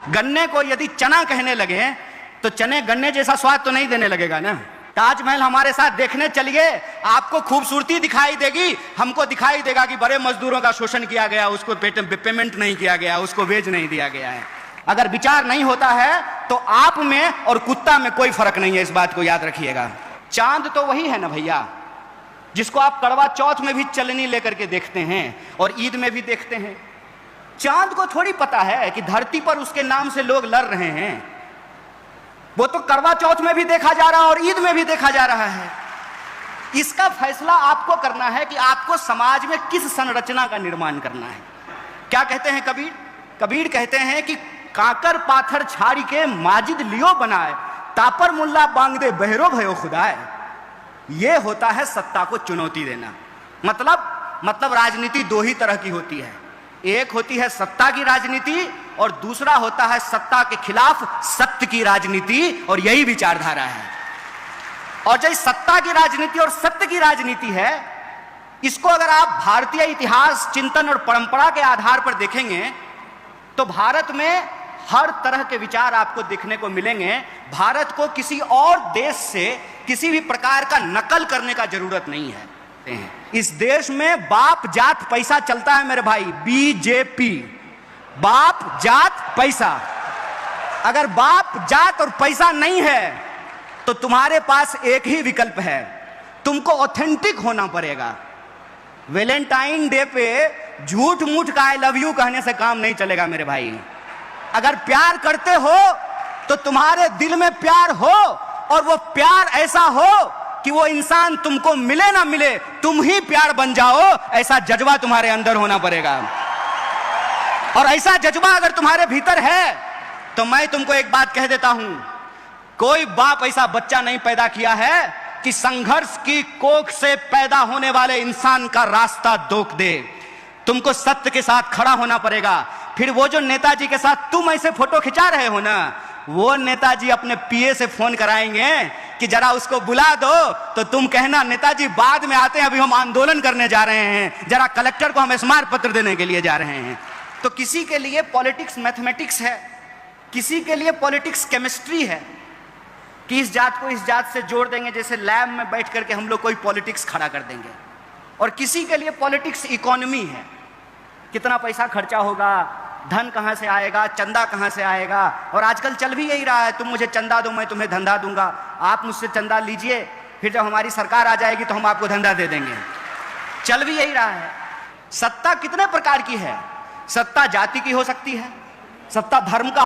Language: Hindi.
गन्ने को यदि चना कहने लगे तो चने गन्ने जैसा स्वाद तो नहीं देने लगेगा ना। ताजमहल हमारे साथ देखने चलिए, आपको खूबसूरती दिखाई देगी, हमको दिखाई देगा कि बड़े मजदूरों का शोषण किया गया, उसको पेमेंट नहीं किया गया, उसको वेज नहीं दिया गया है। अगर विचार नहीं होता है तो आप में और कुत्ता में कोई फर्क नहीं है, इस बात को याद रखिएगा। चांद तो वही है ना भैया, जिसको आप करवा चौथ में भी चलनी लेकर के देखते हैं और ईद में भी देखते हैं। चांद को थोड़ी पता है कि धरती पर उसके नाम से लोग लड़ रहे हैं। वो तो करवा चौथ में भी देखा जा रहा है और ईद में भी देखा जा रहा है। इसका फैसला आपको करना है कि आपको समाज में किस संरचना का निर्माण करना है। क्या कहते हैं कबीर? कबीर कहते हैं कि काकर पाथर छाड़ी के माजिद लियो बनाए, तापर मुल्ला बांग दे बहरो भयो खुदाए। ये होता है सत्ता को चुनौती देना। मतलब राजनीति दो ही तरह की होती है, एक होती है सत्ता की राजनीति और दूसरा होता है सत्ता के खिलाफ सत्य की राजनीति, और यही विचारधारा है। और जो सत्ता की राजनीति और सत्य की राजनीति है, इसको अगर आप भारतीय इतिहास, चिंतन और परंपरा के आधार पर देखेंगे तो भारत में हर तरह के विचार आपको देखने को मिलेंगे। भारत को किसी और देश से किसी भी प्रकार का नकल करने का जरूरत नहीं है। इस देश में बाप जात पैसा चलता है मेरे भाई, बीजेपी, बाप जात पैसा। अगर बाप जात और पैसा नहीं है तो तुम्हारे पास एक ही विकल्प है, तुमको ऑथेंटिक होना पड़ेगा। वैलेंटाइन डे पे झूठ मूठ का आई लव यू कहने से काम नहीं चलेगा मेरे भाई। अगर प्यार करते हो तो तुम्हारे दिल में प्यार हो, और वो प्यार ऐसा हो कि वो इंसान तुमको मिले ना मिले तुम ही प्यार बन जाओ, ऐसा जज्बा तुम्हारे अंदर होना पड़ेगा। और ऐसा जज्बा अगर तुम्हारे भीतर है तो मैं तुमको एक बात कह देता हूं, कोई बाप ऐसा बच्चा नहीं पैदा किया है कि संघर्ष की कोख से पैदा होने वाले इंसान का रास्ता रोक दे। तुमको सत्य के साथ खड़ा होना पड़ेगा। फिर वो जो नेताजी के साथ तुम ऐसे फोटो खिंचा रहे हो ना, वो नेताजी अपने पीए से फोन कराएंगे कि जरा उसको बुला दो, तो तुम कहना नेताजी बाद में आते हैं, अभी हम आंदोलन करने जा रहे हैं, जरा कलेक्टर को हम स्मारक पत्र देने के लिए जा रहे हैं। तो किसी के लिए पॉलिटिक्स मैथमेटिक्स है, किसी के लिए पॉलिटिक्स केमिस्ट्री है कि इस जात को इस जात से जोड़ देंगे, जैसे लैब में बैठ करके हम लोग कोई पॉलिटिक्स खड़ा कर देंगे। और किसी के लिए पॉलिटिक्स इकोनॉमी है, कितना पैसा खर्चा होगा, धन कहां से आएगा, चंदा कहां से आएगा। और आजकल चल भी यही रहा है, तुम मुझे चंदा दो मैं तुम्हें धंधा दूंगा, आप मुझसे चंदा लीजिए, फिर जब हमारी सरकार आ जाएगी तो हम आपको धंधा दे देंगे। चल भी यही रहा है। सत्ता कितने प्रकार की है? सत्ता जाति की हो सकती है, सत्ता धर्म का